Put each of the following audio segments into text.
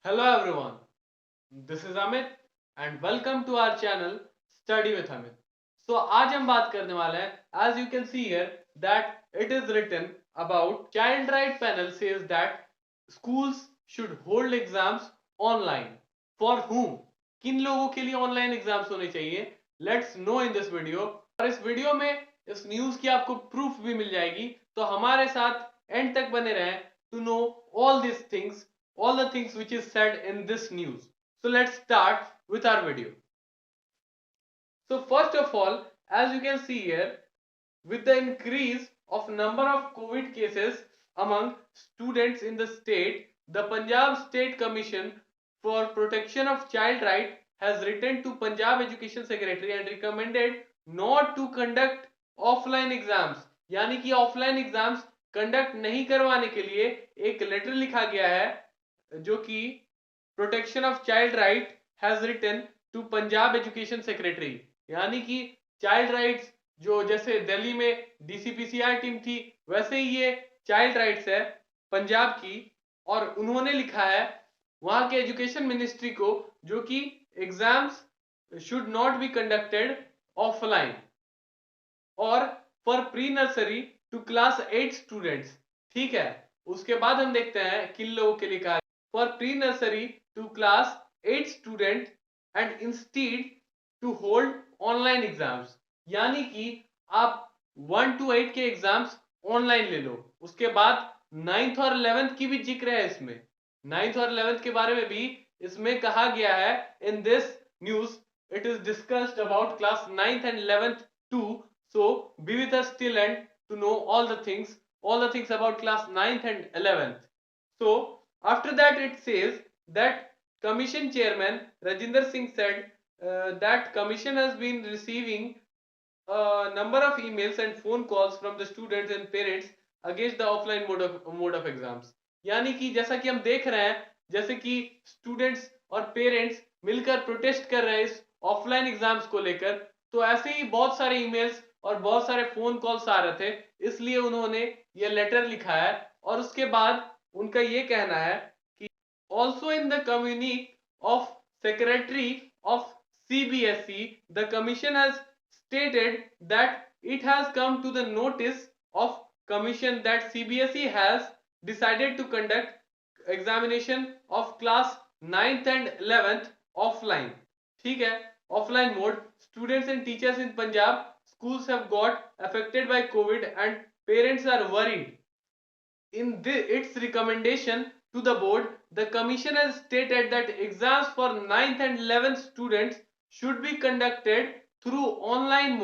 Hello everyone, this is Amit and welcome to our channel Study with Amit. So आज हम बात करने वाले हैं, as you can see here that it is written about Child Right Panel says that schools should hold exams online. For whom? किन लोगों के लिए ऑनलाइन एग्जाम्स होने चाहिए? Let's know in this video. और इस वीडियो में इस न्यूज की आपको प्रूफ भी मिल जाएगी, तो हमारे साथ एंड तक बने रहें to know all these things, all the things which is said in this news. So let's start with our video. So first of all, as you can see here, with the increase of number of COVID cases among students in the state, the Punjab State Commission for Protection of Child Right has written to Punjab Education Secretary and recommended not to conduct offline exams. यानी कि offline exams conduct नहीं करवाने के लिए एक letter लिखा गया है जो कि protection of child right has written to Punjab education secretary, यानी कि चाइल्ड राइट्स जो जैसे दिल्ली में डीसीपीसीआर टीम थी वैसे ही ये चाइल्ड राइट्स है पंजाब की, और उन्होंने लिखा है वहां के एजुकेशन मिनिस्ट्री को जो कि exams should not be conducted offline और for pre nursery to class 8 students. ठीक है, उसके बाद हम देखते हैं किन लोगों के लिए कहा for pre nursery to class 8 student and instead to hold online exams, यानी कि आप 1 to 8 के एग्जाम्स ऑनलाइन ले लो। उसके बाद 9th और 11th की भी जिक्र है इसमें, 9th और 11th के बारे में भी इसमें कहा गया है। In this news it is discussed about class 9th and 11th too. So be with us till end to know all the things about class 9th and 11th. So after that it says that commission chairman Rajinder Singh said that commission has been receiving a number of emails and phone calls from the students and parents against the offline mode of exams. यानी कि जैसा कि हम देख रहे हैं, जैसे कि स्टूडेंट्स और पेरेंट्स मिलकर प्रोटेस्ट कर रहे हैं इस ऑफलाइन एग्जाम्स को लेकर, तो ऐसे ही बहुत सारे ईमेल्स और बहुत सारे फोन कॉल्स आ रहे थे, इसलिए उन्होंने ये लेटर लिखा है। और उसके बाद उनका ये कहना है कि also in the community of secretary of CBSE, the commission has stated that it has come to the notice of commission that CBSE has decided to conduct examination of class 9th and 11th offline. ठीक है, offline mode. Students and teachers in Punjab schools have got affected by COVID and parents are worried. In its recommendation to the board, the commission has stated that exams for 9th and 11th students should be conducted through online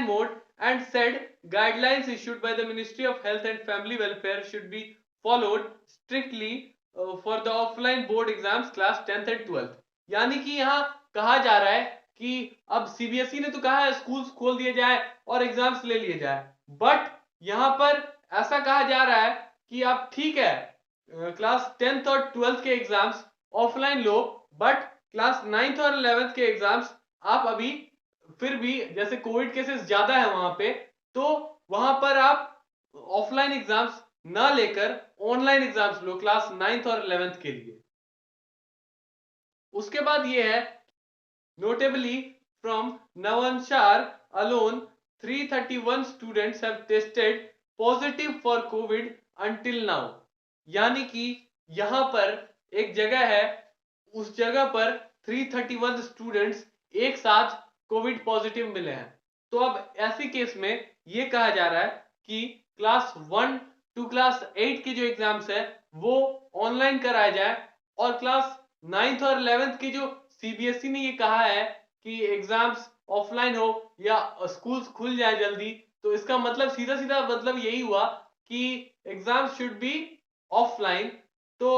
mode and said guidelines issued by the Ministry of Health and Family Welfare should be followed strictly for the offline board exams class 10th and 12th. यानी कि यहाँ कहा जा रहा है कि अब CBSE ने तो कहा है स्कूल्स खोल दिए जाए और एग्जाम्स ले लिए जाए, बट यहाँ पर ऐसा कहा जा रहा है कि आप ठीक है क्लास 10th और 12th के exams offline low, but class 9th और 11th के एग्जाम्स आप अभी फिर भी जैसे कोविड केसेस ज्यादा है वहां पे, तो वहां पर आप ऑफलाइन एग्जाम्स ना लेकर ऑनलाइन एग्जाम्स लो क्लास 9th और 11th के लिए। उसके बाद ये है notably from Navanchar alone 331 students have tested positive for COVID until now, यानी कि यहां पर एक जगह है, उस जगह पर 331 स्टूडेंट्स एक साथ कोविड पॉजिटिव मिले हैं। तो अब ऐसे केस में ये कहा जा रहा है कि क्लास 1 टू क्लास 8 के जो एग्जाम्स है वो ऑनलाइन कराया जाए, और क्लास 9th और 11th के जो सीबीएसई ने ये कहा है कि एग्जाम्स ऑफलाइन हो या स्कूल्स खुल जाए जल्दी, तो इसका मतलब सीधा सीधा मतलब यही हुआ कि एग्जाम्स शुड बी ऑफलाइन। तो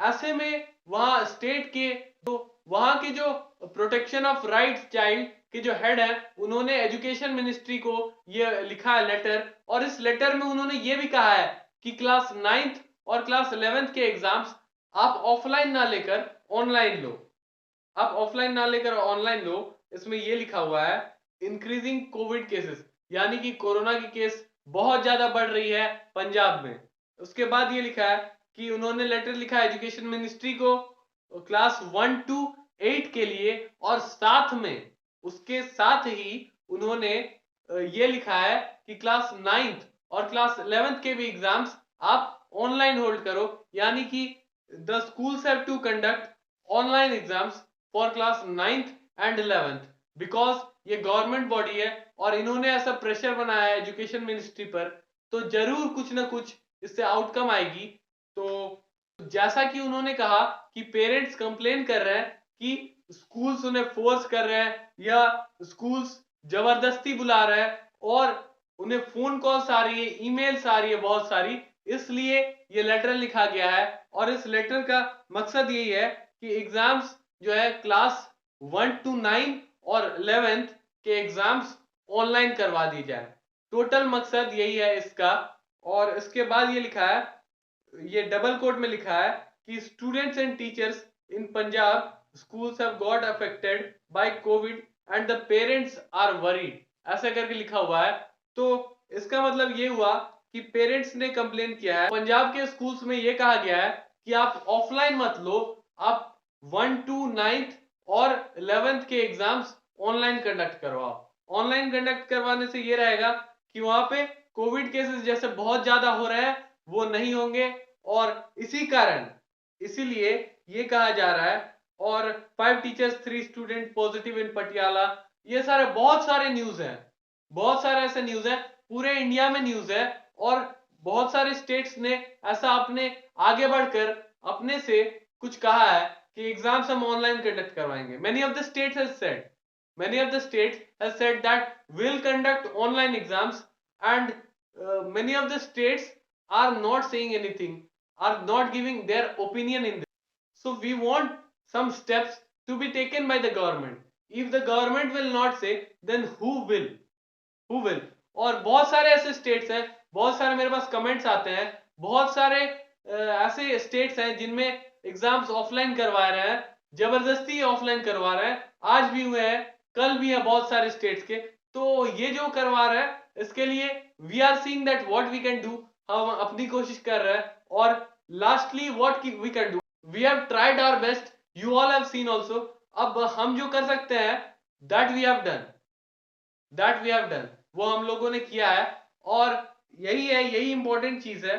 ऐसे में वहां स्टेट के तो वहां के जो प्रोटेक्शन ऑफ राइट्स चाइल्ड के जो हेड है उन्होंने एजुकेशन मिनिस्ट्री को ये लिखा है लेटर, और इस लेटर में उन्होंने ये भी कहा है कि क्लास 9th और क्लास 11th के एग्जाम्स आप ऑफलाइन ना लेकर ऑनलाइन लो, आप ऑफलाइन ना लेकर ऑनलाइन लो। इसमें ये लिखा हुआ है इंक्रीजिंग कोविड केसेस, यानी कि कोरोना की केस बहुत ज्यादा बढ़ रही है पंजाब में। उसके बाद ये लिखा है कि उन्होंने लेटर लिखा एजुकेशन मिनिस्ट्री को क्लास 1 to 8 के लिए, और साथ में उसके साथ ही उन्होंने ये लिखा है कि क्लास 9th और क्लास 11th के भी एग्जाम्स आप ऑनलाइन होल्ड करो, यानी कि the schools have to conduct online exams for class 9th and 11th, because ये गवर्नमेंट बॉडी है और इन्होंने ऐसा प्रेशर बनाया है एजुकेशन मिनिस्ट्री पर, तो जरूर कुछ ना कुछ इससे आउटकम आएगी। तो जैसा कि उन्होंने कहा कि पेरेंट्स कंप्लेन कर रहे हैं कि स्कूल्स उन्हें फोर्स कर रहे हैं या स्कूल्स जबरदस्ती बुला रहे हैं और उन्हें फोन कॉल्स आ रही है, ईमेल्स आ रही है बहुत सारी, इसलिए ये लेटर लिखा गया है। और इस लेटर का मकसद यही है कि एग्जाम्स जो है क्लास 1 to 9 और 11th के एग्जाम्स ऑनलाइन करवा दी जाए। टोटल मकसद यही है इसका। और इसके बाद ये लिखा है, ये डबल कोट में लिखा है कि students and teachers in Punjab schools have got affected by covid and the parents are worried, ऐसा करके लिखा हुआ है। तो इसका मतलब ये हुआ कि पेरेंट्स ने कंप्लेन किया है। पंजाब के स्कूल्स में ये कहा गया है कि आप ऑफलाइन मत लो, आप 1 to 9th और 11th के एग्जाम्स ऑनलाइन कंडक्ट करवाओ। ऑनलाइन कंडक्ट करवाने से ये रहेगा कि वहां पे कोविड केसेस जैसे बहुत ज्यादा हो रहे हैं वो नहीं होंगे, और इसी कारण इसीलिए ये कहा जा रहा है। और 5 teachers 3 student positive in Patiala, ये सारे बहुत सारे न्यूज हैं, बहुत सारे ऐसे न्यूज हैं, पूरे इंडिया में न्यूज है। और बहुत सारे स्टेट्स ने ऐसा अपने आगे बढ़कर अपने से कुछ कहा है कि एग्जाम्स हम ऑनलाइन कंडक्ट करवाएंगे। Many of the states has said, many of the states has said that will conduct online exams, and many of the states are not saying anything, are not giving their opinion in this. So we want some steps to be taken by the government. If the government will not say, then who will? Who will? और बहुत सारे ऐसे states हैं, बहुत सारे मेरे पास comments आते हैं, बहुत सारे ऐसे स्टेट्स हैं जिनमें एग्जाम्स ऑफलाइन करवा रहे हैं, जबरदस्ती ऑफलाइन करवा रहे हैं, आज भी हुए हैं, कल भी है बहुत सारे स्टेट्स के। तो ये जो करवा रहे हैं इसके लिए we are seeing that what we can do, हम अपनी कोशिश कर रहे हैं। और lastly what we can do, we have tried our best, you all have seen also. अब हम जो कर सकते हैं that we have done, that we have done, वो हम लोगों ने किया है। और यही है, यही इंपॉर्टेंट चीज है।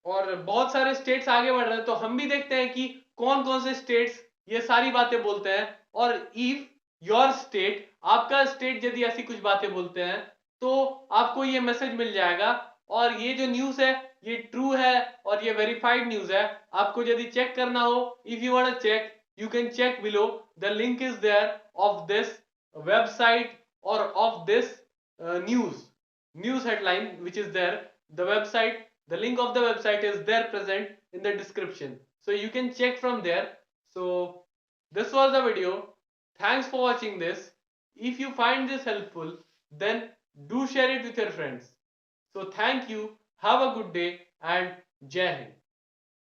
और बहुत सारे स्टेट्स आगे बढ़ रहे हैं, तो हम भी देखते हैं कि कौन कौन से स्टेट्स ये सारी बातें बोलते हैं। और इफ योर स्टेट, आपका स्टेट यदि ऐसी कुछ बातें बोलते हैं तो आपको ये मैसेज मिल जाएगा। और ये जो न्यूज़ है ये ट्रू है और ये वेरीफाइड न्यूज़ है। आपको यदि चेक करना हो, if you want to check, you can check below, the link is there of this website or of this news headline which is there. The website, the link of the website is there present in the description, so you can check from there. So this was the video. Thanks for watching this. If you find this helpful, then do share it with your friends. So thank you, have a good day, and Jai Hind.